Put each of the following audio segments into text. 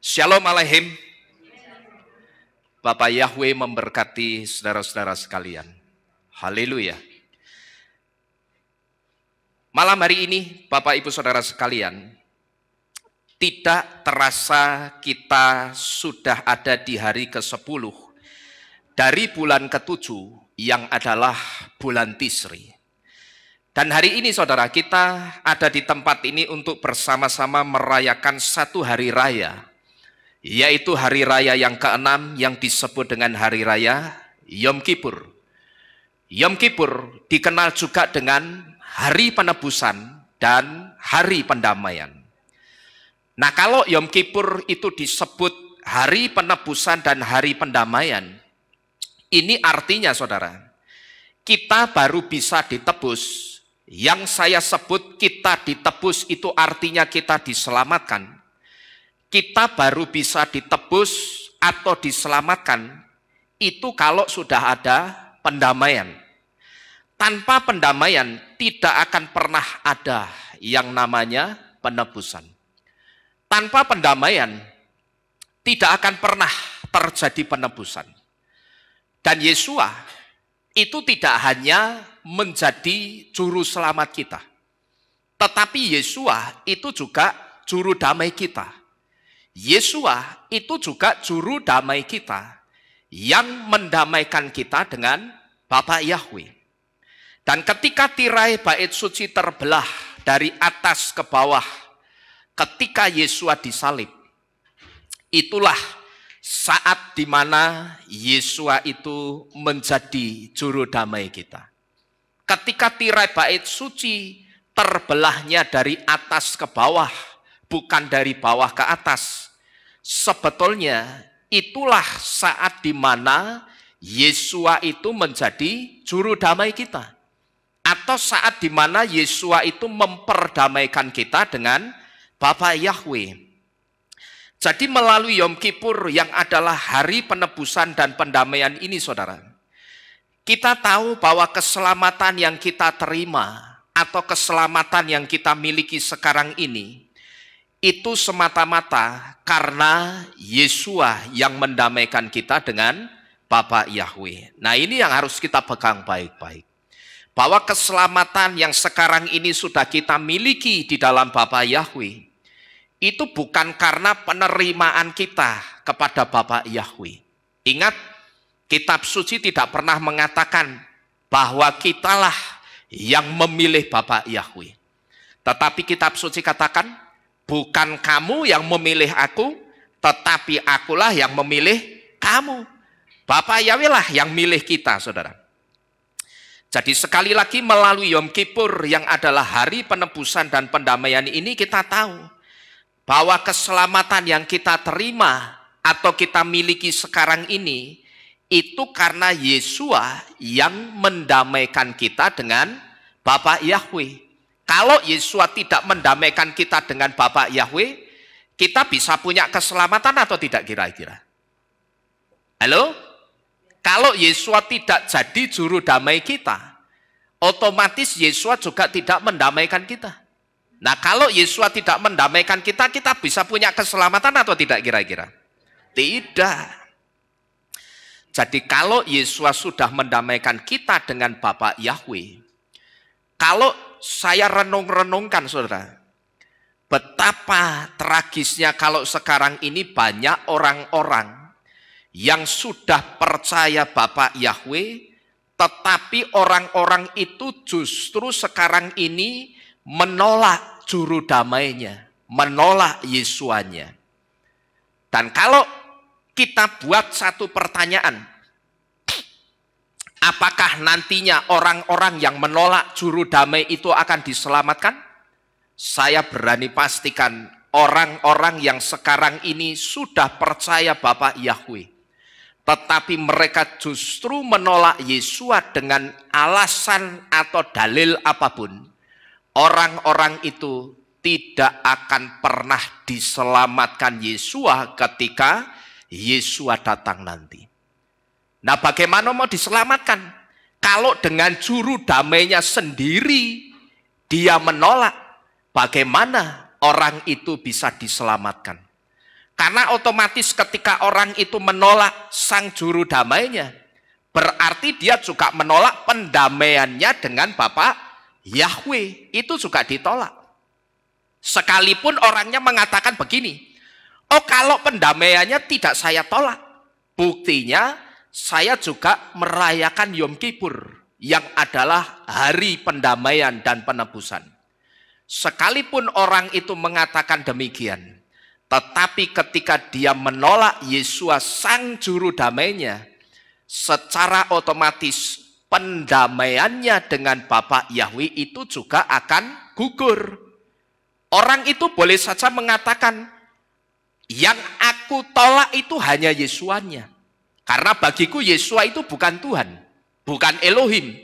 Shalom Aleichem. Bapak Yahweh memberkati saudara-saudara sekalian. Haleluya. Malam hari ini, Bapak Ibu Saudara sekalian, tidak terasa kita sudah ada di hari ke-10 dari bulan ke-7 yang adalah bulan Tisri. Dan hari ini saudara, kita ada di tempat ini untuk bersama-sama merayakan satu hari raya, yaitu hari raya yang ke-6 yang disebut dengan hari raya Yom Kippur. Yom Kippur dikenal juga dengan hari penebusan dan hari pendamaian. Nah, kalau Yom Kippur itu disebut hari penebusan dan hari pendamaian, ini artinya saudara, kita baru bisa ditebus. Yang saya sebut kita ditebus itu artinya kita diselamatkan. Kita baru bisa ditebus atau diselamatkan itu kalau sudah ada pendamaian. Tanpa pendamaian tidak akan pernah ada yang namanya penebusan. Tanpa pendamaian tidak akan pernah terjadi penebusan. Dan Yesua itu tidak hanya menjadi juru selamat kita, tetapi Yesua itu juga juru damai kita. Yesua itu juga juru damai kita yang mendamaikan kita dengan Bapa Yahweh. Dan ketika tirai bait suci terbelah dari atas ke bawah, ketika Yesua disalib, itulah saat di mana Yesua itu menjadi juru damai kita. Ketika tirai bait suci terbelahnya dari atas ke bawah, bukan dari bawah ke atas. Sebetulnya itulah saat di mana Yesua itu menjadi juru damai kita. Atau saat di mana Yesua itu memperdamaikan kita dengan Bapa Yahweh. Jadi melalui Yom Kippur yang adalah hari penebusan dan pendamaian ini saudara, kita tahu bahwa keselamatan yang kita terima atau keselamatan yang kita miliki sekarang ini, itu semata-mata karena Yesua yang mendamaikan kita dengan Bapa Yahweh. Nah, ini yang harus kita pegang baik-baik. Bahwa keselamatan yang sekarang ini sudah kita miliki di dalam Bapa Yahweh, itu bukan karena penerimaan kita kepada Bapa Yahweh. Ingat, kitab suci tidak pernah mengatakan bahwa kitalah yang memilih Bapa Yahweh. Tetapi kitab suci katakan, bukan kamu yang memilih aku, tetapi akulah yang memilih kamu. Bapa Yahweh lah yang milih kita, saudara. Jadi sekali lagi melalui Yom Kippur yang adalah hari penebusan dan pendamaian ini kita tahu bahwa keselamatan yang kita terima atau kita miliki sekarang ini itu karena Yesua yang mendamaikan kita dengan Bapa Yahweh. Kalau Yesua tidak mendamaikan kita dengan Bapa Yahweh, kita bisa punya keselamatan atau tidak kira-kira? Halo? Kalau Yesua tidak jadi juru damai kita, otomatis Yesua juga tidak mendamaikan kita. Nah, kalau Yesua tidak mendamaikan kita, kita bisa punya keselamatan atau tidak kira-kira? Tidak. Jadi kalau Yesua sudah mendamaikan kita dengan Bapa Yahweh, kalau saya renung-renungkan saudara, betapa tragisnya kalau sekarang ini banyak orang-orang yang sudah percaya Bapa Yahweh, tetapi orang-orang itu justru sekarang ini menolak juru damainya, menolak Yesuanya. Dan kalau kita buat satu pertanyaan, apakah nantinya orang-orang yang menolak juru damai itu akan diselamatkan? Saya berani pastikan orang-orang yang sekarang ini sudah percaya Bapa Yahweh, tetapi mereka justru menolak Yesua dengan alasan atau dalil apapun, orang-orang itu tidak akan pernah diselamatkan Yesua ketika Yesua datang nanti. Nah, bagaimana mau diselamatkan? Kalau dengan juru damainya sendiri dia menolak, bagaimana orang itu bisa diselamatkan? Karena otomatis ketika orang itu menolak sang juru damainya, berarti dia juga menolak pendamaiannya dengan Bapa Yahweh. Itu juga ditolak. Sekalipun orangnya mengatakan begini, oh kalau pendamaiannya tidak saya tolak, buktinya saya juga merayakan Yom Kippur, yang adalah hari pendamaian dan penebusan. Sekalipun orang itu mengatakan demikian, tetapi ketika dia menolak Yesua sang juru damainya, secara otomatis pendamaiannya dengan Bapa Yahweh itu juga akan gugur. Orang itu boleh saja mengatakan, yang aku tolak itu hanya Yesuanya. Karena bagiku Yesua itu bukan Tuhan, bukan Elohim.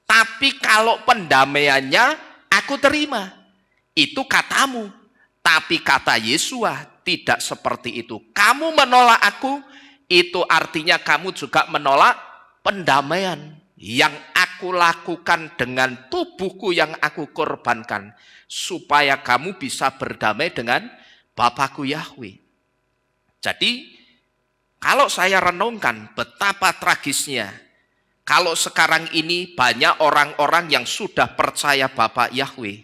Tapi kalau pendamaiannya aku terima, itu katamu. Tapi kata Yesua tidak seperti itu. Kamu menolak aku, itu artinya kamu juga menolak pendamaian yang aku lakukan dengan tubuhku yang aku korbankan, supaya kamu bisa berdamai dengan Bapakku Yahweh. Jadi, kalau saya renungkan betapa tragisnya, kalau sekarang ini banyak orang-orang yang sudah percaya Bapak Yahweh,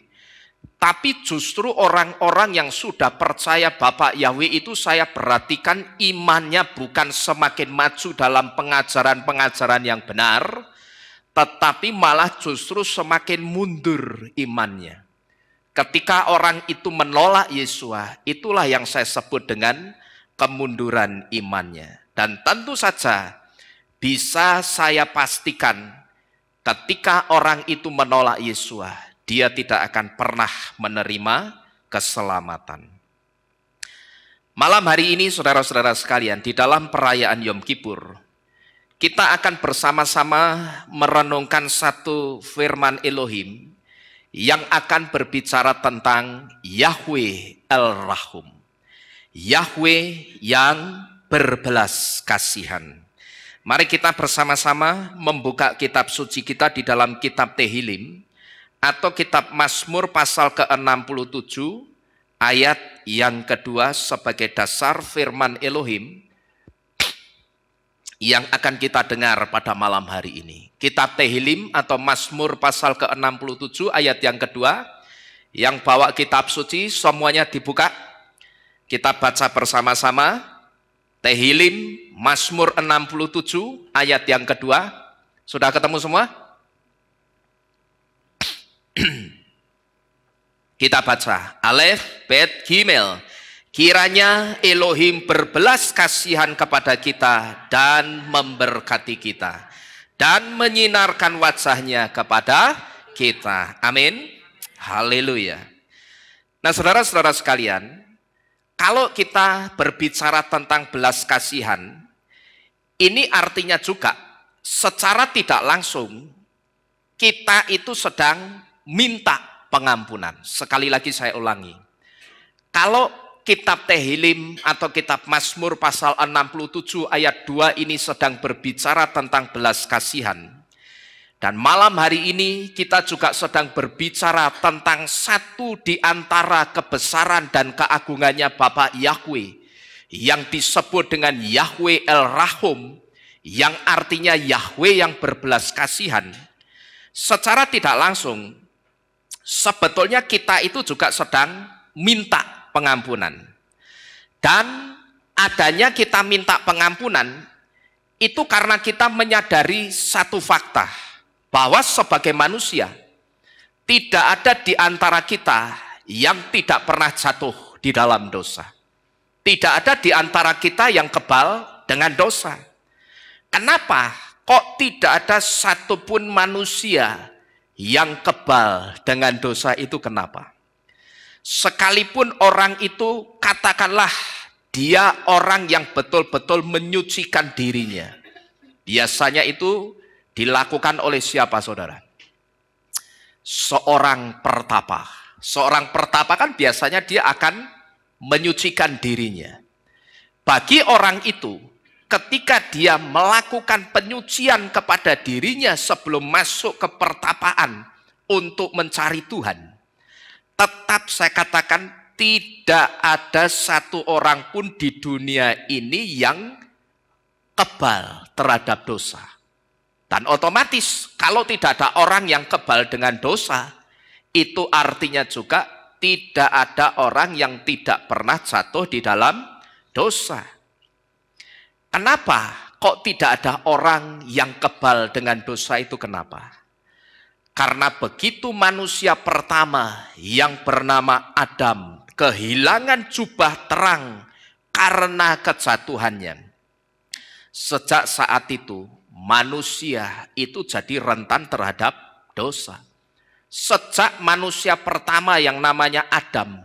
tapi justru orang-orang yang sudah percaya Bapak Yahweh itu saya perhatikan imannya bukan semakin maju dalam pengajaran-pengajaran yang benar, tetapi malah justru semakin mundur imannya. Ketika orang itu menolak Yesua, itulah yang saya sebut dengan kemunduran imannya. Dan tentu saja bisa saya pastikan ketika orang itu menolak Yesua, dia tidak akan pernah menerima keselamatan. Malam hari ini saudara-saudara sekalian, di dalam perayaan Yom Kippur, kita akan bersama-sama merenungkan satu firman Elohim yang akan berbicara tentang Yahweh El-Rahum. Yahweh yang berbelas kasihan. Mari kita bersama-sama membuka kitab suci kita di dalam kitab Tehillim atau kitab Mazmur pasal ke-67 ayat yang kedua sebagai dasar firman Elohim yang akan kita dengar pada malam hari ini. Kitab Tehillim atau Mazmur pasal ke-67 ayat yang kedua, yang bawa kitab suci semuanya dibuka. Kita baca bersama-sama Tehillim Mazmur 67 ayat yang kedua. Sudah ketemu semua? Kita baca Alef Bet Gimel. Kiranya Elohim berbelas kasihan kepada kita dan memberkati kita dan menyinarkan wajahnya kepada kita. Amin. Haleluya. Nah, saudara-saudara sekalian, kalau kita berbicara tentang belas kasihan, ini artinya juga secara tidak langsung kita itu sedang minta pengampunan. Sekali lagi saya ulangi. Kalau kitab Tehillim atau kitab Mazmur pasal 67 ayat 2 ini sedang berbicara tentang belas kasihan. Dan malam hari ini kita juga sedang berbicara tentang satu di antara kebesaran dan keagungannya Bapa Yahweh yang disebut dengan Yahweh El-Rahum, yang artinya Yahweh yang berbelas kasihan. Secara tidak langsung, sebetulnya kita itu juga sedang minta pengampunan. Dan adanya kita minta pengampunan itu karena kita menyadari satu fakta, bahwa sebagai manusia tidak ada di antara kita yang tidak pernah jatuh di dalam dosa. Tidak ada di antara kita yang kebal dengan dosa. Kenapa kok tidak ada satupun manusia yang kebal dengan dosa itu? Kenapa? Sekalipun orang itu katakanlah dia orang yang betul-betul menyucikan dirinya, biasanya itu dilakukan oleh siapa, saudara? Seorang pertapa. Seorang pertapa kan biasanya dia akan menyucikan dirinya. Bagi orang itu, ketika dia melakukan penyucian kepada dirinya sebelum masuk ke pertapaan untuk mencari Tuhan, tetap saya katakan tidak ada satu orang pun di dunia ini yang kebal terhadap dosa. Dan otomatis kalau tidak ada orang yang kebal dengan dosa, itu artinya juga tidak ada orang yang tidak pernah jatuh di dalam dosa. Kenapa kok tidak ada orang yang kebal dengan dosa itu? Kenapa? Karena begitu manusia pertama yang bernama Adam kehilangan jubah terang karena kejatuhannya, sejak saat itu manusia itu jadi rentan terhadap dosa. Sejak manusia pertama yang namanya Adam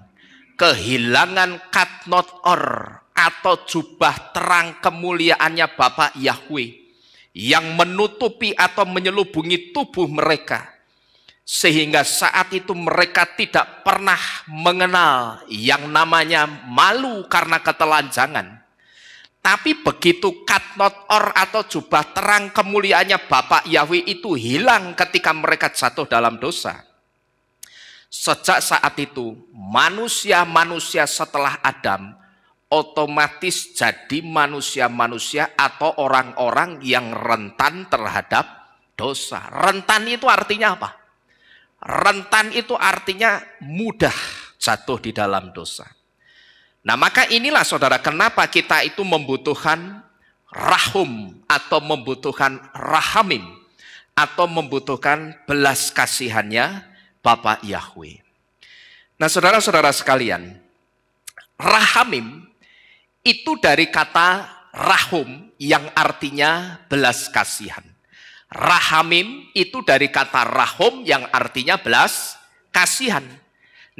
kehilangan katnot or atau jubah terang kemuliaannya Bapa Yahweh yang menutupi atau menyelubungi tubuh mereka, sehingga saat itu mereka tidak pernah mengenal yang namanya malu karena ketelanjangan. Tapi begitu katnot or atau jubah terang kemuliaannya Bapa Yahweh itu hilang ketika mereka jatuh dalam dosa, sejak saat itu manusia-manusia setelah Adam otomatis jadi manusia-manusia atau orang-orang yang rentan terhadap dosa. Rentan itu artinya apa? Rentan itu artinya mudah jatuh di dalam dosa. Nah, maka inilah saudara kenapa kita itu membutuhkan rahum atau membutuhkan rahamim atau membutuhkan belas kasihannya Bapa Yahweh. Nah, saudara-saudara sekalian, rahamim itu dari kata rahum yang artinya belas kasihan. Rahamim itu dari kata rahum yang artinya belas kasihan.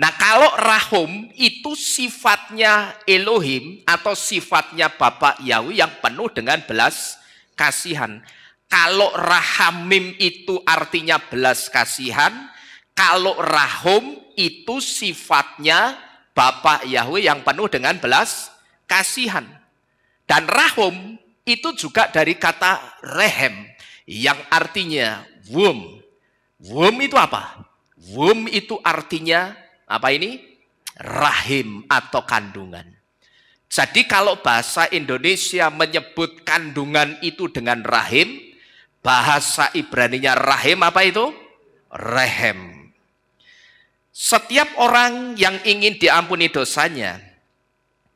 Nah, kalau rahum itu sifatnya Elohim atau sifatnya Bapa Yahweh yang penuh dengan belas kasihan. Kalau rahamim itu artinya belas kasihan, kalau rahum itu sifatnya Bapa Yahweh yang penuh dengan belas kasihan. Dan rahum itu juga dari kata rehem yang artinya womb. Womb itu apa? Womb itu artinya apa ini? Rahim atau kandungan. Jadi kalau bahasa Indonesia menyebut kandungan itu dengan rahim, bahasa Ibraninya rahim apa itu? Rehem. Setiap orang yang ingin diampuni dosanya,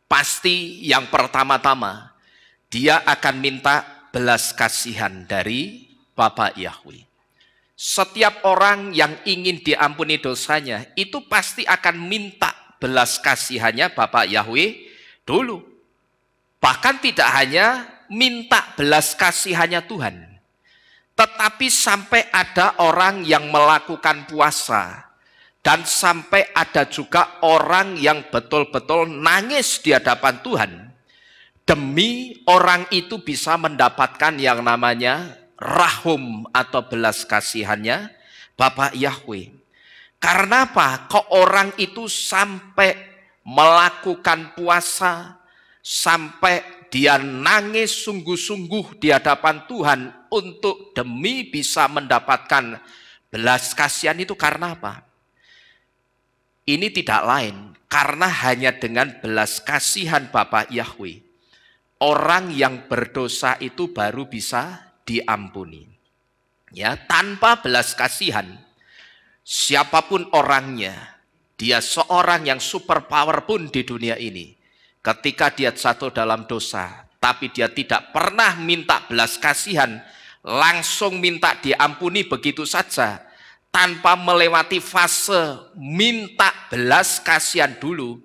pasti yang pertama-tama dia akan minta belas kasihan dari Bapa Yahweh. Setiap orang yang ingin diampuni dosanya itu pasti akan minta belas kasihannya Bapa Yahweh dulu. Bahkan tidak hanya minta belas kasihannya Tuhan, tetapi sampai ada orang yang melakukan puasa, dan sampai ada juga orang yang betul-betul nangis di hadapan Tuhan demi orang itu bisa mendapatkan yang namanya rahum atau belas kasihannya Bapa Yahweh. Karena apa? Kok orang itu sampai melakukan puasa, sampai dia nangis sungguh-sungguh di hadapan Tuhan untuk demi bisa mendapatkan belas kasihan itu karena apa? Ini tidak lain karena hanya dengan belas kasihan Bapa Yahweh orang yang berdosa itu baru bisa diampuni. Ya, tanpa belas kasihan siapapun orangnya, dia seorang yang super power pun di dunia ini, ketika dia jatuh dalam dosa tapi dia tidak pernah minta belas kasihan, langsung minta diampuni begitu saja tanpa melewati fase minta belas kasihan dulu,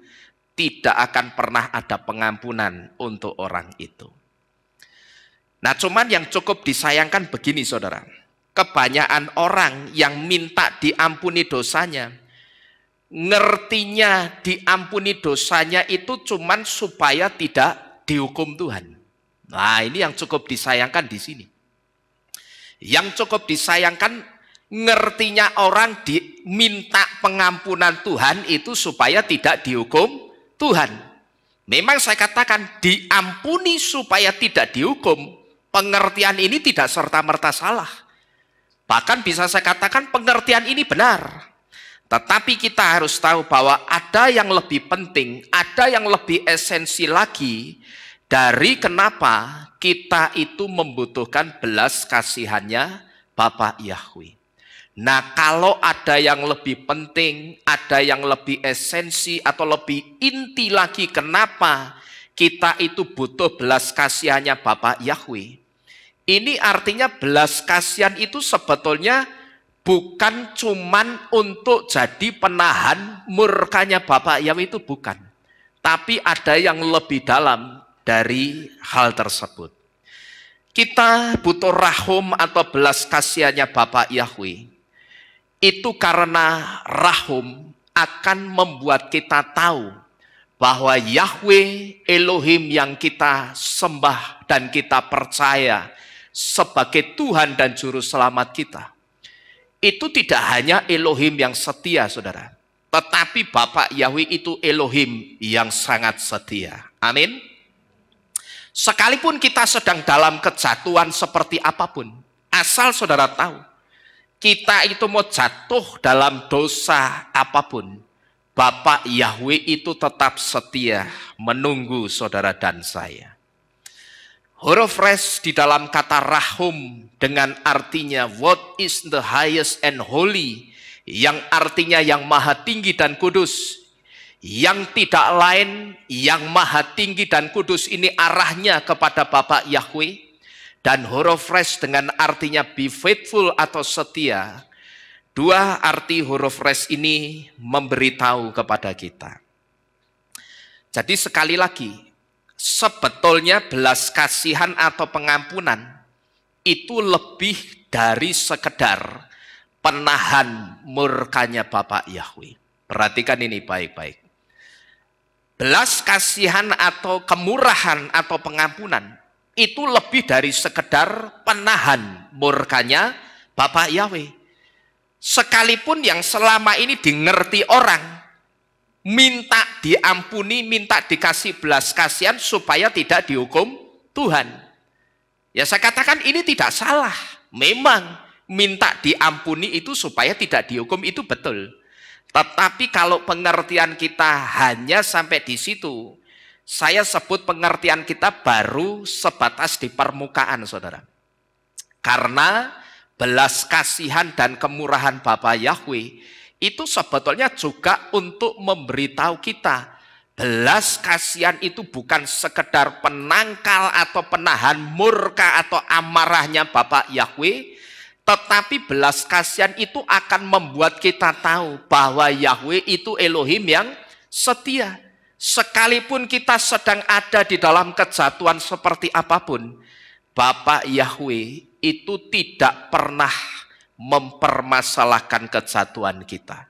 tidak akan pernah ada pengampunan untuk orang itu. Nah, cuman yang cukup disayangkan begini saudara, kebanyakan orang yang minta diampuni dosanya, ngertinya diampuni dosanya itu cuman supaya tidak dihukum Tuhan. Nah, ini yang cukup disayangkan di sini. Yang cukup disayangkan, ngertinya orang diminta pengampunan Tuhan itu supaya tidak dihukum Tuhan. Memang saya katakan diampuni supaya tidak dihukum, pengertian ini tidak serta-merta salah. Bahkan bisa saya katakan pengertian ini benar. Tetapi kita harus tahu bahwa ada yang lebih penting, ada yang lebih esensi lagi dari kenapa kita itu membutuhkan belas kasihannya Bapa Yahweh. Nah, kalau ada yang lebih penting, ada yang lebih esensi atau lebih inti lagi kenapa kita itu butuh belas kasihannya Bapa Yahweh. Ini artinya belas kasihan itu sebetulnya bukan cuman untuk jadi penahan murkanya Bapa Yahweh, itu bukan. Tapi ada yang lebih dalam dari hal tersebut. Kita butuh rahum atau belas kasihannya Bapa Yahweh. Itu karena rahum akan membuat kita tahu bahwa Yahweh Elohim yang kita sembah dan kita percaya sebagai Tuhan dan Juru Selamat kita, itu tidak hanya Elohim yang setia, saudara, tetapi Bapa Yahweh itu Elohim yang sangat setia. Amin. Sekalipun kita sedang dalam kejatuhan seperti apapun, asal saudara tahu, kita itu mau jatuh dalam dosa apapun, Bapa Yahweh itu tetap setia menunggu saudara dan saya. Huruf res di dalam kata rahum dengan artinya what is the highest and holy, yang artinya yang maha tinggi dan kudus. Yang tidak lain, yang maha tinggi dan kudus ini arahnya kepada Bapa Yahweh. Dan huruf res dengan artinya be faithful atau setia. Dua arti huruf res ini memberitahu kepada kita. Jadi sekali lagi, sebetulnya belas kasihan atau pengampunan itu lebih dari sekedar penahan murkanya Bapa Yahweh. Perhatikan ini baik-baik. Belas kasihan atau kemurahan atau pengampunan itu lebih dari sekedar penahan murkanya Bapa Yahweh. Sekalipun yang selama ini dimengerti orang, minta diampuni, minta dikasih belas kasihan supaya tidak dihukum Tuhan. Ya saya katakan ini tidak salah. Memang minta diampuni itu supaya tidak dihukum itu betul. Tetapi kalau pengertian kita hanya sampai di situ, saya sebut pengertian kita baru sebatas di permukaan, saudara. Karena belas kasihan dan kemurahan Bapa Yahweh itu sebetulnya juga untuk memberitahu kita, belas kasihan itu bukan sekedar penangkal atau penahan murka atau amarahnya Bapa Yahweh, tetapi belas kasihan itu akan membuat kita tahu bahwa Yahweh itu Elohim yang setia. Sekalipun kita sedang ada di dalam kejatuhan seperti apapun, Bapa Yahweh itu tidak pernah mempermasalahkan kejatuhan kita.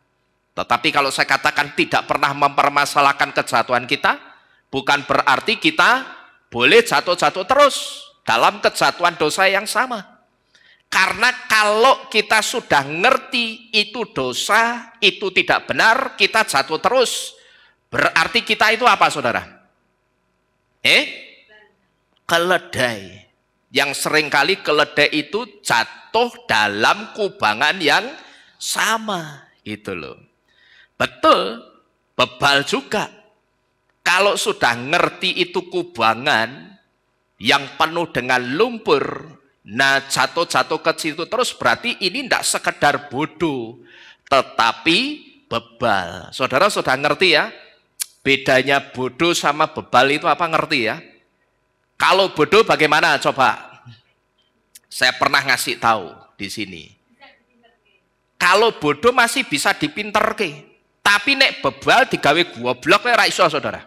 Tetapi kalau saya katakan tidak pernah mempermasalahkan kejatuhan kita, bukan berarti kita boleh jatuh-jatuh terus dalam kejatuhan dosa yang sama. Karena kalau kita sudah ngerti itu dosa, itu tidak benar, kita jatuh terus. Berarti kita itu apa, saudara? Keledai. Yang seringkali keledai itu jatuh dalam kubangan yang sama. Gitu loh. Betul, bebal juga. Kalau sudah ngerti itu kubangan yang penuh dengan lumpur, nah jatuh-jatuh ke situ terus, berarti ini tidak sekedar bodoh, tetapi bebal. Saudara sudah ngerti ya? Bedanya bodoh sama bebal itu apa, ngerti ya? Kalau bodoh bagaimana coba? Saya pernah ngasih tahu di sini. Kalau bodoh masih bisa dipinterke. Tapi nek bebal digawe goblok ora iso, saudara.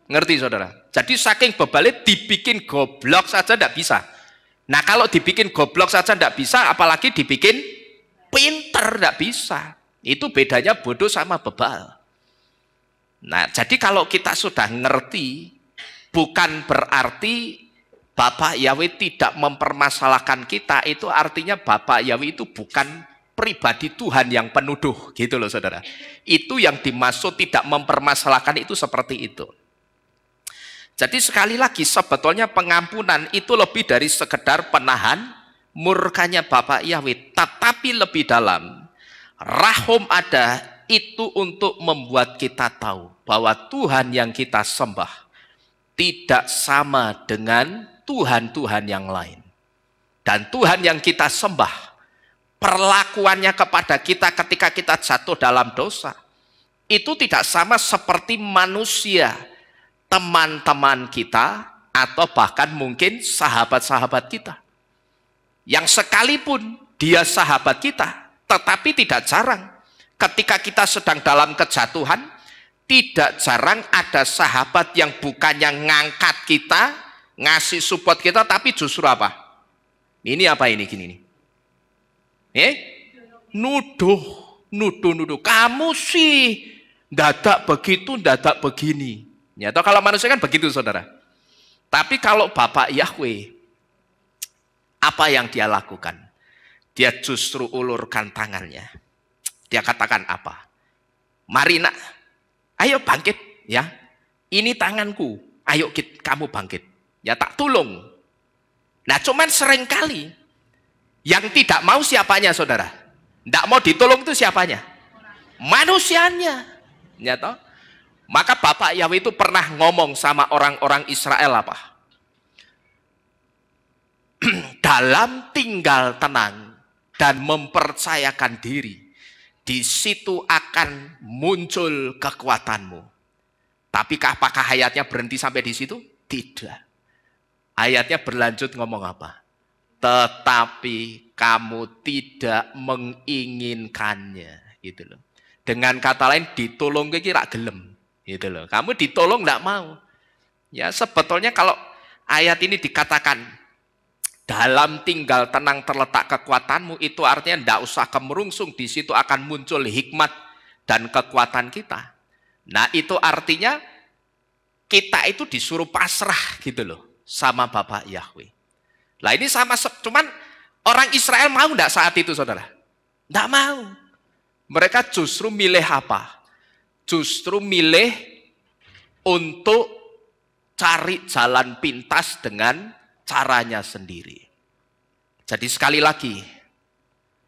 Ngerti, saudara? Jadi saking bebalnya dibikin goblok saja tidak bisa. Nah kalau dibikin goblok saja tidak bisa, apalagi dibikin pinter tidak bisa. Itu bedanya bodoh sama bebal. Nah jadi kalau kita sudah ngerti, bukan berarti Bapak Yahweh tidak mempermasalahkan kita. Itu artinya Bapak Yahweh itu bukan pribadi Tuhan yang penuduh, gitu loh saudara. Itu yang dimaksud tidak mempermasalahkan itu seperti itu. Jadi sekali lagi sebetulnya pengampunan itu lebih dari sekedar penahan murkanya Bapa Yahweh, tetapi lebih dalam. Rahum ada, itu untuk membuat kita tahu bahwa Tuhan yang kita sembah tidak sama dengan Tuhan-Tuhan yang lain. Dan Tuhan yang kita sembah, perlakuannya kepada kita ketika kita jatuh dalam dosa, itu tidak sama seperti manusia, teman-teman kita, atau bahkan mungkin sahabat-sahabat kita. Yang sekalipun dia sahabat kita, tetapi tidak jarang ketika kita sedang dalam kejatuhan, tidak jarang ada sahabat yang bukannya ngangkat kita, ngasih support kita, tapi justru apa? Ini apa ini gini nih? Nuduh. Kamu sih dadak begitu, dadak begini. Ya, atau kalau manusia kan begitu, saudara. Tapi kalau Bapak Yahweh, apa yang dia lakukan? Dia justru ulurkan tangannya. Dia katakan apa? Mari nak, ayo bangkit ya. Ini tanganku, ayo kamu bangkit. Ya tak tolong. Nah cuman seringkali yang tidak mau siapanya, saudara? Tidak mau ditolong itu siapanya? Manusianya. Ya toh? Maka Bapak Yahweh itu pernah ngomong sama orang-orang Israel apa? Dalam tinggal tenang dan mempercayakan diri, di situ akan muncul kekuatanmu. Tapi apakah ayatnya berhenti sampai di situ? Tidak. Ayatnya berlanjut ngomong apa? Tetapi kamu tidak menginginkannya, gitu loh. Dengan kata lain, ditolong kira gelem, gitu loh. Kamu ditolong enggak mau. Ya sebetulnya kalau ayat ini dikatakan dalam tinggal tenang terletak kekuatanmu, itu artinya tidak usah kemerungsung, di situ akan muncul hikmat dan kekuatan kita. Nah itu artinya kita itu disuruh pasrah gitu loh sama Bapak Yahweh. Nah ini sama, cuman orang Israel mau tidak saat itu, saudara? Tidak mau. Mereka justru milih apa? Justru milih untuk cari jalan pintas dengan caranya sendiri. Jadi sekali lagi,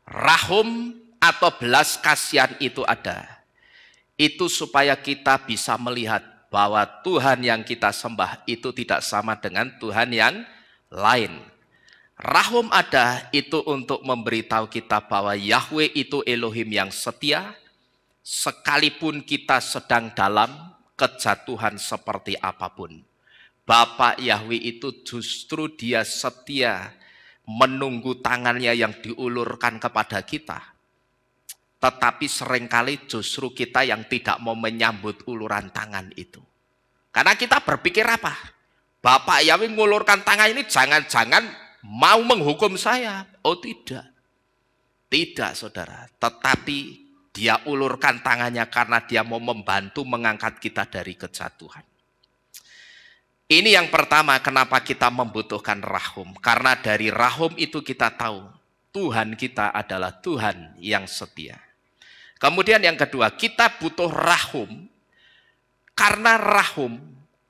rahum atau belas kasihan itu ada. Itu supaya kita bisa melihat bahwa Tuhan yang kita sembah itu tidak sama dengan Tuhan yang lain. Rahum ada itu untuk memberitahu kita bahwa Yahweh itu Elohim yang setia, sekalipun kita sedang dalam kejatuhan seperti apapun. Bapak Yahweh itu justru dia setia menunggu tangannya yang diulurkan kepada kita. Tetapi seringkali justru kita yang tidak mau menyambut uluran tangan itu. Karena kita berpikir apa? Bapak Yahweh mengulurkan tangan ini jangan-jangan mau menghukum saya. Oh tidak. Tidak saudara. Tetapi dia ulurkan tangannya karena dia mau membantu mengangkat kita dari kejatuhan. Ini yang pertama kenapa kita membutuhkan rahum. Karena dari rahum itu kita tahu Tuhan kita adalah Tuhan yang setia. Kemudian yang kedua, kita butuh rahum karena rahum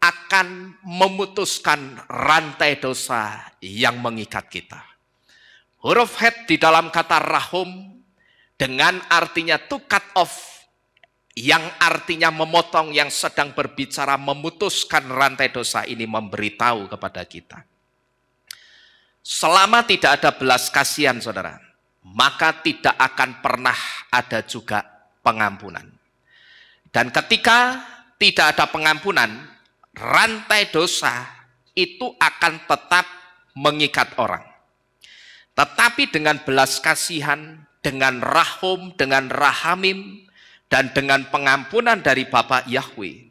akan memutuskan rantai dosa yang mengikat kita. Huruf het di dalam kata rahum dengan artinya to cut off, yang artinya memotong, yang sedang berbicara memutuskan rantai dosa ini, memberitahu kepada kita. Selama tidak ada belas kasihan, saudara, maka tidak akan pernah ada juga pengampunan. Dan ketika tidak ada pengampunan, rantai dosa itu akan tetap mengikat orang. Tetapi dengan belas kasihan, dengan rahum, dengan rahamim, dan dengan pengampunan dari Bapak Yahweh,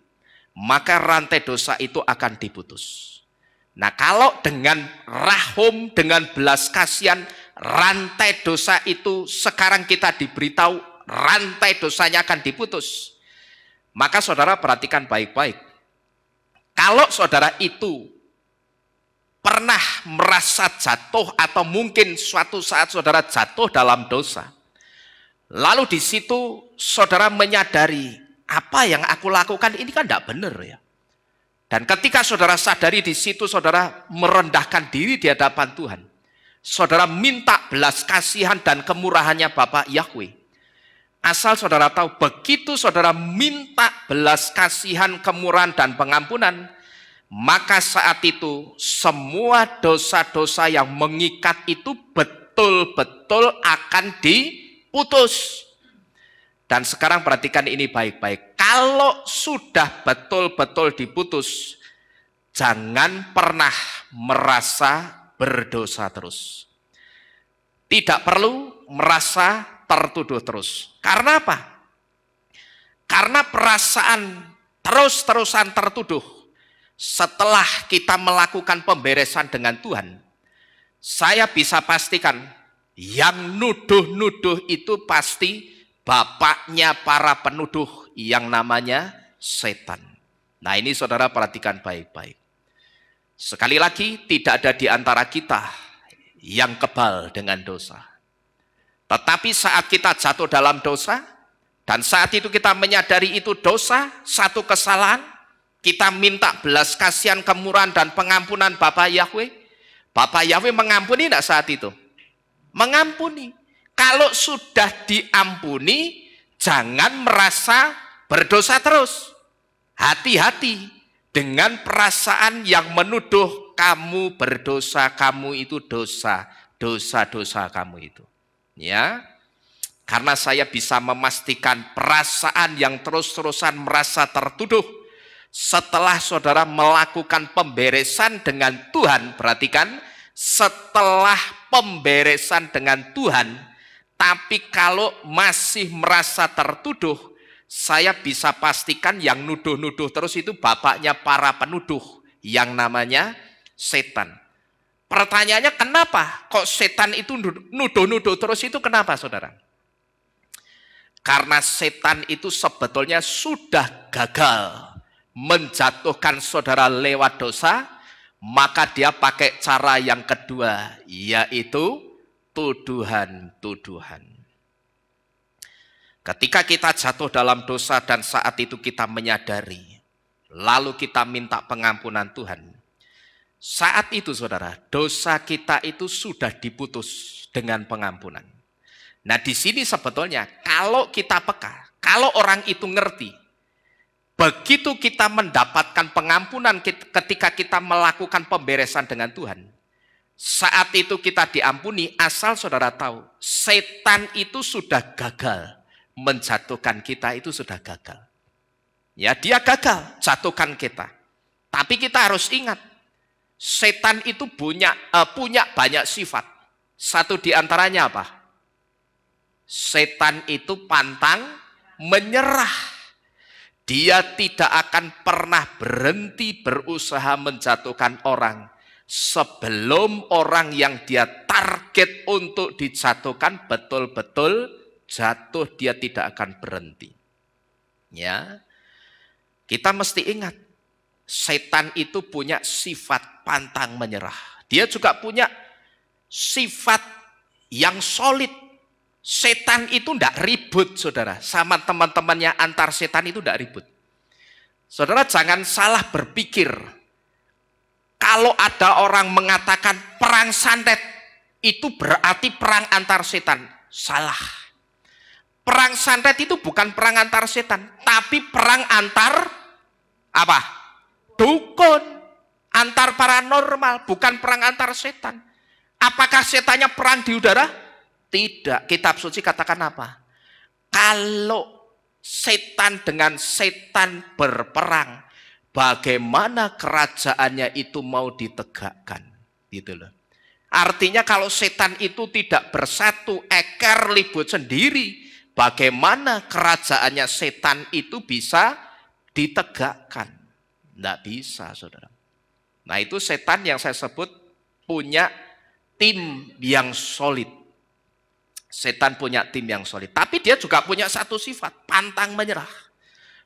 maka rantai dosa itu akan diputus. Nah kalau dengan rahum, dengan belas kasihan, rantai dosa itu sekarang kita diberitahu rantai dosanya akan diputus. Maka saudara perhatikan baik-baik. Kalau saudara itu pernah merasa jatuh atau mungkin suatu saat saudara jatuh dalam dosa, lalu di situ saudara menyadari apa yang aku lakukan ini kan tidak benar ya. Dan ketika saudara sadari di situ, saudara merendahkan diri di hadapan Tuhan. Saudara minta belas kasihan dan kemurahannya Bapak Yahweh. Asal saudara tahu, begitu saudara minta belas kasihan, kemurahan, dan pengampunan, maka saat itu semua dosa-dosa yang mengikat itu betul-betul akan diputus. Dan sekarang perhatikan ini baik-baik. Kalau sudah betul-betul diputus, jangan pernah merasa berdosa terus. Tidak perlu merasa tertuduh terus. Karena apa? Karena perasaan terus-terusan tertuduh setelah kita melakukan pemberesan dengan Tuhan, saya bisa pastikan yang nuduh-nuduh itu pasti bapaknya para penuduh yang namanya setan. Nah, ini saudara perhatikan baik-baik. Sekali lagi, tidak ada di antara kita yang kebal dengan dosa. Tetapi saat kita jatuh dalam dosa, dan saat itu kita menyadari itu dosa, satu kesalahan, kita minta belas kasihan, kemurahan, dan pengampunan Bapa Yahweh. Bapa Yahweh mengampuni tidak saat itu? Mengampuni. Kalau sudah diampuni, jangan merasa berdosa terus. Hati-hati dengan perasaan yang menuduh kamu berdosa, kamu itu dosa, dosa-dosa kamu itu. Ya, karena saya bisa memastikan perasaan yang terus-terusan merasa tertuduh setelah saudara melakukan pemberesan dengan Tuhan. Perhatikan, setelah pemberesan dengan Tuhan, tapi kalau masih merasa tertuduh, saya bisa pastikan yang nuduh-nuduh terus itu bapaknya para penuduh yang namanya setan. Pertanyaannya, kenapa kok setan itu nuduh-nuduh terus itu, kenapa saudara? Karena setan itu sebetulnya sudah gagal menjatuhkan saudara lewat dosa, maka dia pakai cara yang kedua, yaitu tuduhan-tuduhan. Ketika kita jatuh dalam dosa dan saat itu kita menyadari, lalu kita minta pengampunan Tuhan, saat itu saudara, dosa kita itu sudah diputus dengan pengampunan. Nah, di sini sebetulnya kalau kita peka, kalau orang itu ngerti, begitu kita mendapatkan pengampunan ketika kita melakukan pemberesan dengan Tuhan, saat itu kita diampuni, asal saudara tahu, setan itu sudah gagal menjatuhkan kita, itu sudah gagal. Ya, dia gagal jatuhkan kita. Tapi kita harus ingat, setan itu punya banyak sifat. Satu di antaranya apa? Setan itu pantang menyerah. Dia tidak akan pernah berhenti berusaha menjatuhkan orang sebelum orang yang dia target untuk dijatuhkan betul-betul jatuh, dia tidak akan berhenti. Ya, kita mesti ingat, setan itu punya sifat pantang menyerah. Dia juga punya sifat yang solid. Setan itu tidak ribut, saudara. Sama teman-temannya antar setan itu tidak ribut. Saudara jangan salah berpikir. Kalau ada orang mengatakan perang santet, itu berarti perang antar setan. Salah. Perang santet itu bukan perang antar setan, tapi perang antar apa? Dukun, antar paranormal, bukan perang antar setan. Apakah setannya perang di udara? Tidak. Kitab suci katakan apa? Kalau setan dengan setan berperang, bagaimana kerajaannya itu mau ditegakkan? Gitu loh. Artinya kalau setan itu tidak bersatu, ekar libut sendiri, bagaimana kerajaannya setan itu bisa ditegakkan? Tidak bisa, saudara. Nah, itu setan yang saya sebut punya tim yang solid. Setan punya tim yang solid. Tapi dia juga punya satu sifat, pantang menyerah.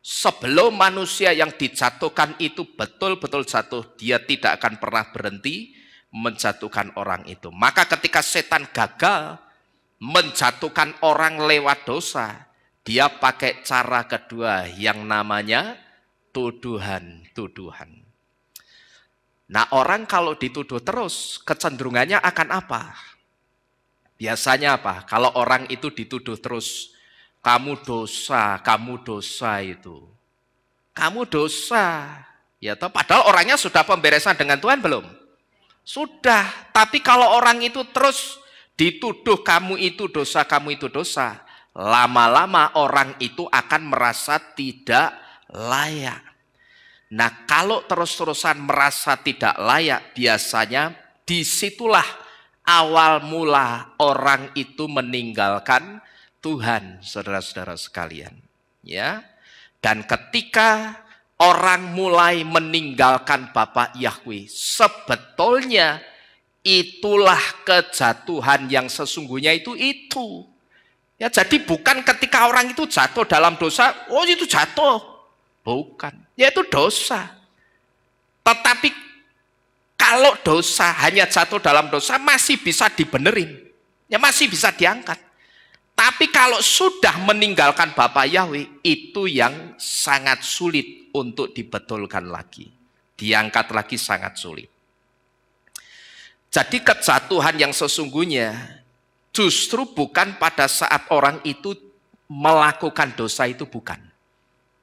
Sebelum manusia yang dijatuhkan itu betul-betul jatuh, dia tidak akan pernah berhenti menjatuhkan orang itu. Maka ketika setan gagal menjatuhkan orang lewat dosa, dia pakai cara kedua yang namanya tuduhan-tuduhan. Nah, orang kalau dituduh terus, kecenderungannya akan apa? Biasanya apa? Kalau orang itu dituduh terus, kamu dosa itu. Kamu dosa. Ya toh, padahal orangnya sudah pemberesan dengan Tuhan belum? Sudah. Tapi kalau orang itu terus dituduh kamu itu dosa, lama-lama orang itu akan merasa tidak layak. Nah, kalau terus-terusan merasa tidak layak, biasanya disitulah awal mula orang itu meninggalkan Tuhan, saudara-saudara sekalian. Ya, dan ketika orang mulai meninggalkan Bapa Yahweh, sebetulnya itulah kejatuhan yang sesungguhnya itu. Ya, jadi bukan ketika orang itu jatuh dalam dosa, oh itu jatuh. Bukan, yaitu dosa. Tetapi kalau dosa, hanya jatuh dalam dosa, masih bisa dibenerin. Ya masih bisa diangkat. Tapi kalau sudah meninggalkan Bapa Yahweh, itu yang sangat sulit untuk dibetulkan lagi. Diangkat lagi sangat sulit. Jadi kejatuhan yang sesungguhnya justru bukan pada saat orang itu melakukan dosa itu, bukan.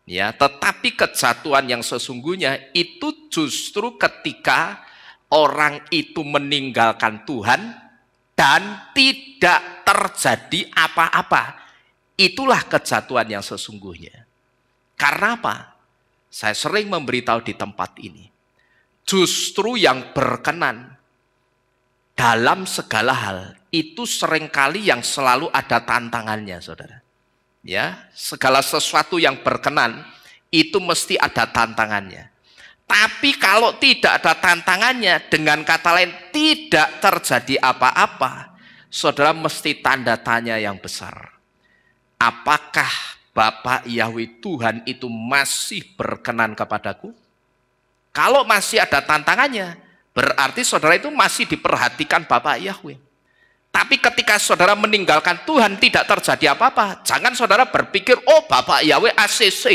Ya, tetapi kejatuhan yang sesungguhnya itu justru ketika orang itu meninggalkan Tuhan dan tidak terjadi apa-apa. Itulah kejatuhan yang sesungguhnya. Karena apa? Saya sering memberitahu di tempat ini. Justru yang berkenan dalam segala hal itu seringkali yang selalu ada tantangannya, saudara. Ya, segala sesuatu yang berkenan itu mesti ada tantangannya. Tapi kalau tidak ada tantangannya, dengan kata lain tidak terjadi apa-apa, saudara mesti tanda tanya yang besar. Apakah Bapa Yahweh Tuhan itu masih berkenan kepadaku? Kalau masih ada tantangannya, berarti saudara itu masih diperhatikan Bapa Yahweh. Tapi ketika saudara meninggalkan Tuhan, tidak terjadi apa-apa. Jangan saudara berpikir, oh Bapak Yahweh ACC,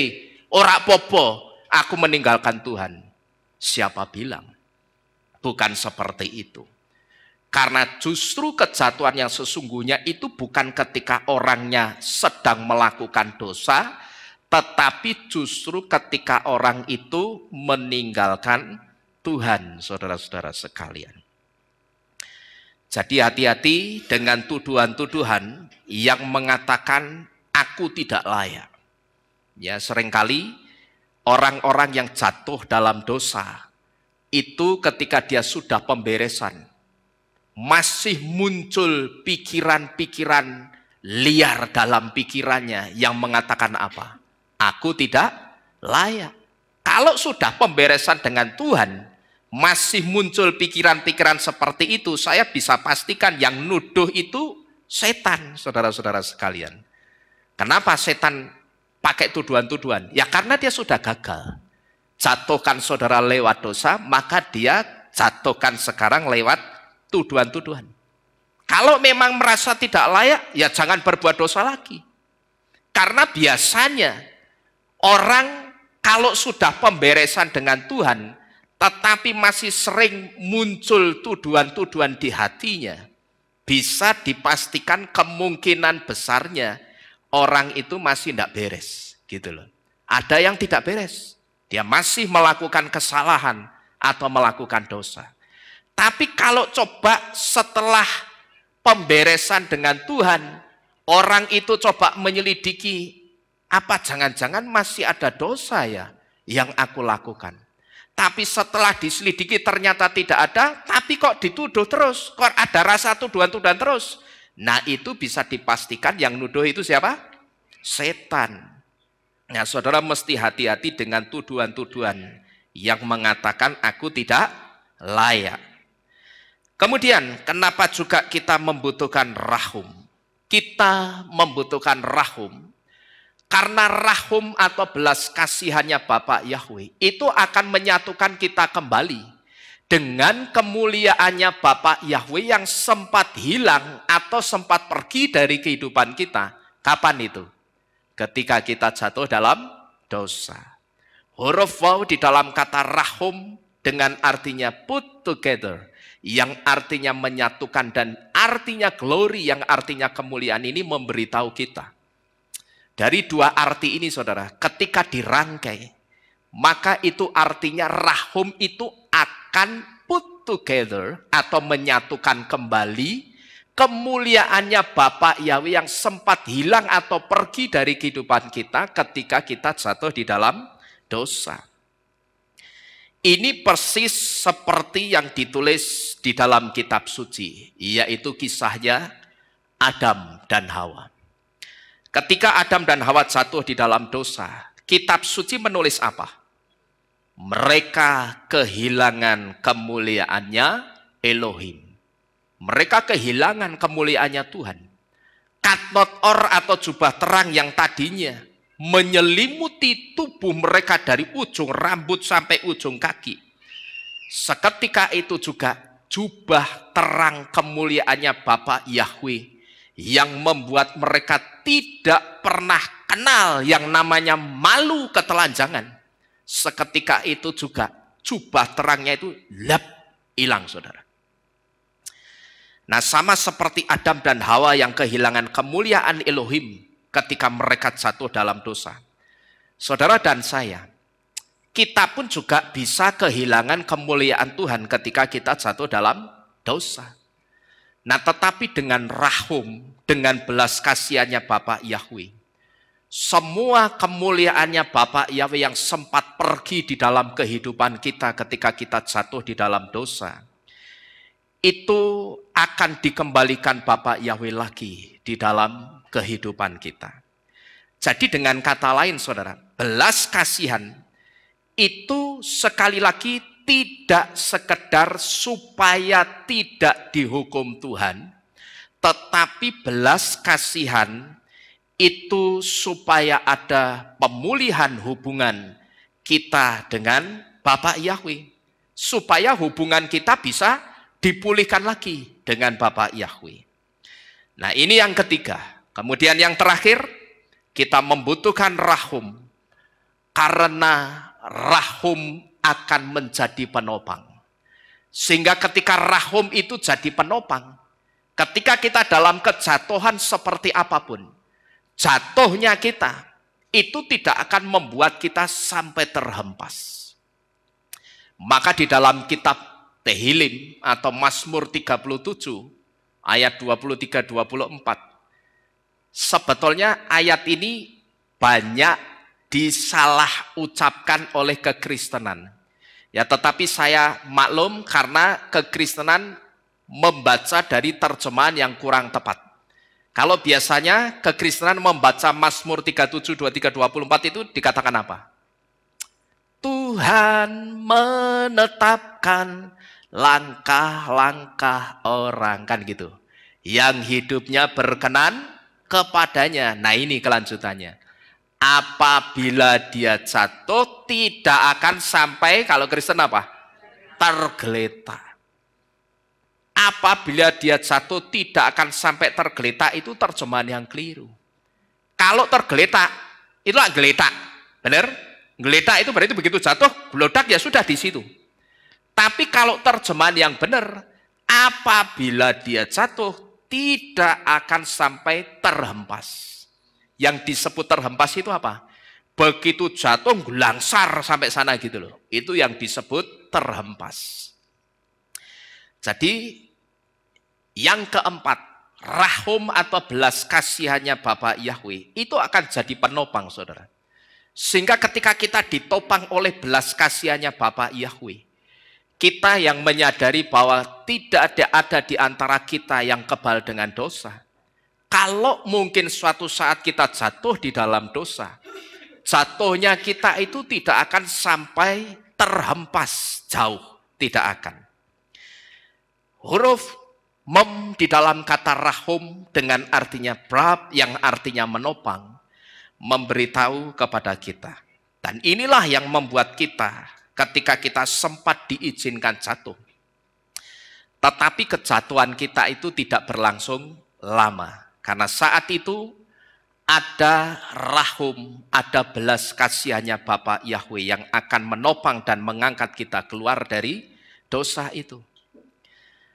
ora popo, aku meninggalkan Tuhan. Siapa bilang? Bukan seperti itu. Karena justru kejatuhan yang sesungguhnya itu bukan ketika orangnya sedang melakukan dosa, tetapi justru ketika orang itu meninggalkan Tuhan, saudara-saudara sekalian. Jadi hati-hati dengan tuduhan-tuduhan yang mengatakan aku tidak layak. Ya, seringkali orang-orang yang jatuh dalam dosa itu ketika dia sudah pemberesan masih muncul pikiran-pikiran liar dalam pikirannya yang mengatakan apa? Aku tidak layak. Kalau sudah pemberesan dengan Tuhan, masih muncul pikiran-pikiran seperti itu, saya bisa pastikan yang nuduh itu setan, saudara-saudara sekalian. Kenapa setan pakai tuduhan-tuduhan? Ya karena dia sudah gagal. Jatuhkan saudara lewat dosa, maka dia jatuhkan sekarang lewat tuduhan-tuduhan. Kalau memang merasa tidak layak, ya jangan berbuat dosa lagi. Karena biasanya orang kalau sudah pemberesan dengan Tuhan, tetapi masih sering muncul tuduhan-tuduhan di hatinya, bisa dipastikan kemungkinan besarnya orang itu masih tidak beres, gitu loh. Ada yang tidak beres, dia masih melakukan kesalahan atau melakukan dosa. Tapi kalau coba setelah pemberesan dengan Tuhan, orang itu coba menyelidiki, apa jangan-jangan masih ada dosa ya yang aku lakukan. Tapi setelah diselidiki ternyata tidak ada, tapi kok dituduh terus, kok ada rasa tuduhan-tuduhan terus. Nah itu bisa dipastikan yang nuduh itu siapa? Setan. Nah saudara mesti hati-hati dengan tuduhan-tuduhan yang mengatakan aku tidak layak. Kemudian kenapa juga kita membutuhkan rahum? Kita membutuhkan rahum. Karena rahum atau belas kasihannya Bapa Yahweh itu akan menyatukan kita kembali dengan kemuliaannya Bapa Yahweh yang sempat hilang atau sempat pergi dari kehidupan kita. Kapan itu? Ketika kita jatuh dalam dosa. Huruf waw di dalam kata rahum dengan artinya put together, yang artinya menyatukan, dan artinya glory yang artinya kemuliaan ini memberitahu kita Dari dua arti ini saudara, ketika dirangkai, maka itu artinya rahum itu akan put together atau menyatukan kembali kemuliaannya Bapa Yahweh yang sempat hilang atau pergi dari kehidupan kita ketika kita jatuh di dalam dosa. Ini persis seperti yang ditulis di dalam kitab suci, yaitu kisahnya Adam dan Hawa. Ketika Adam dan Hawa jatuh di dalam dosa, kitab suci menulis apa? Mereka kehilangan kemuliaannya Elohim. Mereka kehilangan kemuliaannya Tuhan. Katnot or atau jubah terang yang tadinya menyelimuti tubuh mereka dari ujung rambut sampai ujung kaki. Seketika itu juga jubah terang kemuliaannya Bapa Yahweh yang membuat mereka tidak pernah kenal yang namanya malu ketelanjangan. Seketika itu juga jubah terangnya itu hilang saudara. Nah, sama seperti Adam dan Hawa yang kehilangan kemuliaan Elohim ketika mereka jatuh dalam dosa. Saudara dan saya, kita pun juga bisa kehilangan kemuliaan Tuhan ketika kita jatuh dalam dosa. Nah, tetapi dengan rahum, dengan belas kasihannya Bapa Yahweh, semua kemuliaannya Bapa Yahweh yang sempat pergi di dalam kehidupan kita ketika kita jatuh di dalam dosa, itu akan dikembalikan Bapa Yahweh lagi di dalam kehidupan kita. Jadi dengan kata lain saudara, belas kasihan itu sekali lagi tidak sekedar supaya tidak dihukum Tuhan, tetapi belas kasihan itu supaya ada pemulihan hubungan kita dengan Bapa Yahweh. Supaya hubungan kita bisa dipulihkan lagi dengan Bapa Yahweh. Nah, ini yang ketiga. Kemudian yang terakhir, kita membutuhkan rahum. Karena rahum akan menjadi penopang. Sehingga ketika rahum itu jadi penopang, ketika kita dalam kejatuhan seperti apapun, jatuhnya kita itu tidak akan membuat kita sampai terhempas. Maka di dalam kitab Tehillim atau Mazmur 37 ayat 23-24, sebetulnya ayat ini banyak disalah ucapkan oleh kekristenan. Ya, tetapi saya maklum karena kekristenan membaca dari terjemahan yang kurang tepat. Kalau biasanya kekristenan membaca Mazmur 37, 23, 24 itu dikatakan apa? Tuhan menetapkan langkah-langkah orang, kan gitu. Yang hidupnya berkenan kepadanya. Nah, ini kelanjutannya. Apabila dia jatuh tidak akan sampai, kalau Kristen apa? Tergeletak. Apabila dia jatuh tidak akan sampai tergeletak, itu terjemahan yang keliru. Kalau tergeletak, itu geletak. Benar? Geletak itu berarti begitu jatuh, blodak ya sudah di situ. Tapi kalau terjemahan yang benar, apabila dia jatuh tidak akan sampai terhempas. Yang disebut terhempas itu apa? Begitu jatuh langsar sampai sana gitu loh. Itu yang disebut terhempas. Jadi yang keempat, rahum atau belas kasihannya Bapa Yahweh itu akan jadi penopang saudara. Sehingga ketika kita ditopang oleh belas kasihannya Bapa Yahweh, kita yang menyadari bahwa tidak ada di antara kita yang kebal dengan dosa. Kalau mungkin suatu saat kita jatuh di dalam dosa, jatuhnya kita itu tidak akan sampai terhempas jauh, tidak akan. Huruf mem di dalam kata rahum dengan artinya brab yang artinya menopang, memberitahu kepada kita. Dan inilah yang membuat kita ketika kita sempat diizinkan jatuh. Tetapi kejatuhan kita itu tidak berlangsung lama. Karena saat itu ada rahum, ada belas kasihannya Bapa Yahweh yang akan menopang dan mengangkat kita keluar dari dosa itu.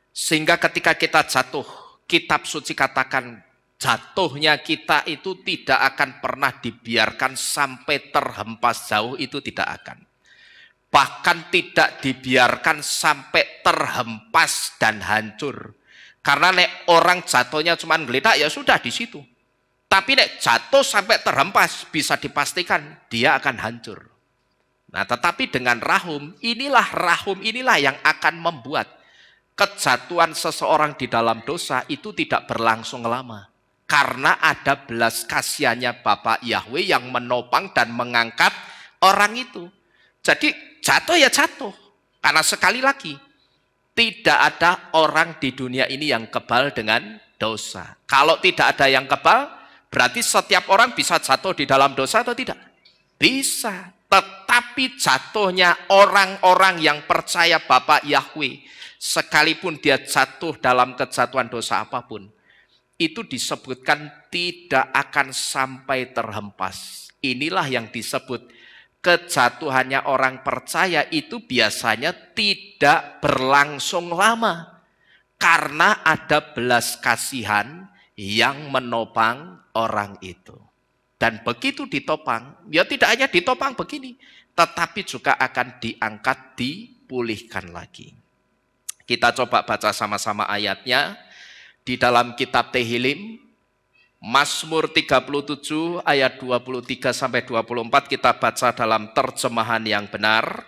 Sehingga ketika kita jatuh, kitab suci katakan jatuhnya kita itu tidak akan pernah dibiarkan sampai terhempas jauh, itu tidak akan. Bahkan tidak dibiarkan sampai terhempas dan hancur. Karena nek orang jatuhnya cuma geledak, ya sudah di situ. Tapi nek jatuh sampai terhempas, bisa dipastikan dia akan hancur. Nah, tetapi dengan rahum inilah yang akan membuat kejatuhan seseorang di dalam dosa itu tidak berlangsung lama. Karena ada belas kasihannya Bapak Yahweh yang menopang dan mengangkat orang itu. Jadi jatuh ya jatuh. Karena sekali lagi, tidak ada orang di dunia ini yang kebal dengan dosa. Kalau tidak ada yang kebal, berarti setiap orang bisa jatuh di dalam dosa atau tidak? Bisa. Tetapi jatuhnya orang-orang yang percaya Bapak Yahweh, sekalipun dia jatuh dalam kejatuhan dosa apapun, itu disebutkan tidak akan sampai terhempas. Inilah yang disebut kejatuhannya orang percaya itu biasanya tidak berlangsung lama. Karena ada belas kasihan yang menopang orang itu. Dan begitu ditopang, ya tidak hanya ditopang begini, tetapi juga akan diangkat, dipulihkan lagi. Kita coba baca sama-sama ayatnya. Di dalam kitab Tehillim, Mazmur 37 ayat 23 sampai 24 kita baca dalam terjemahan yang benar.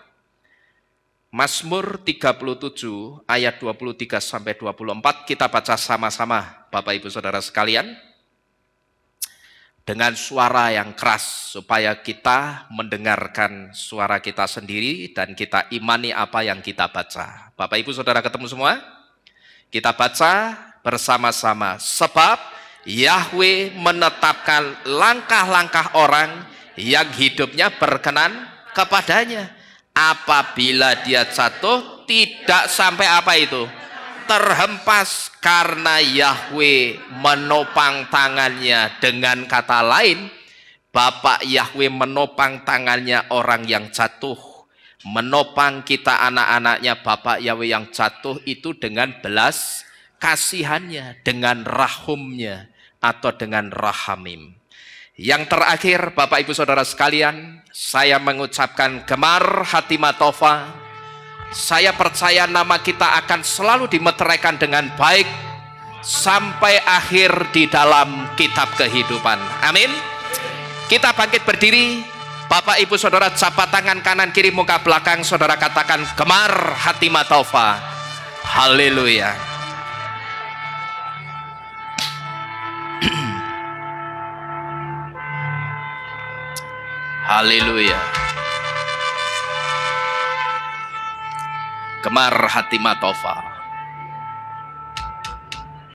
Mazmur 37 ayat 23 sampai 24 kita baca sama-sama Bapak Ibu Saudara sekalian. Dengan suara yang keras supaya kita mendengarkan suara kita sendiri dan kita imani apa yang kita baca. Bapak Ibu Saudara ketemu semua? Kita baca bersama-sama. Sebab Yahweh menetapkan langkah-langkah orang yang hidupnya berkenan kepadanya. Apabila dia jatuh, tidak sampai apa itu? Terhempas, karena Yahweh menopang tangannya. Dengan kata lain, Bapak Yahweh menopang tangannya orang yang jatuh. Menopang kita anak-anaknya Bapak Yahweh yang jatuh itu dengan belas kasihannya, dengan rahumnya, atau dengan rahamim. Yang terakhir, Bapak Ibu Saudara sekalian, saya mengucapkan gemar hati Matofa. Saya percaya nama kita akan selalu dimeteraikan dengan baik sampai akhir di dalam kitab kehidupan. Amin. Kita bangkit berdiri. Bapak Ibu Saudara jabat tangan kanan kiri muka belakang, saudara katakan gemar hati Matofa. Haleluya. Haleluya. Gemar hati Matofa.